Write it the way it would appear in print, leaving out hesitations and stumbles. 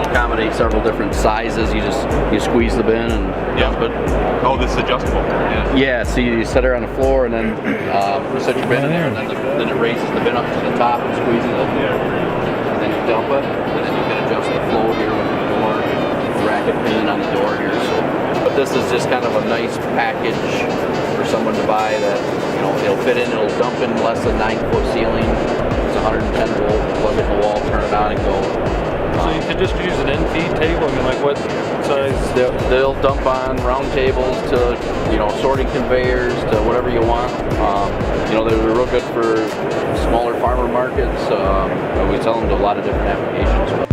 Accommodate several different sizes. You squeeze the bin and dump it. Oh, this is adjustable. Yeah, so you set her on the floor and then you set your bin in there, and then it raises the bin up to the top and squeezes it. And then you dump it, and then you can adjust the flow here with the door, bracket pin on the door here. So, but this is just kind of a nice package for someone to buy that, you know, it'll fit in, it'll dump in less than 9-foot ceiling. It's 110 volt, plug it in the wall, turn it on and go. So you could just use an end-feed table. I mean, like what size? They'll dump on round tables to, you know, sorting conveyors to whatever you want. You know, they're real good for smaller farmer markets. We sell them to a lot of different applications.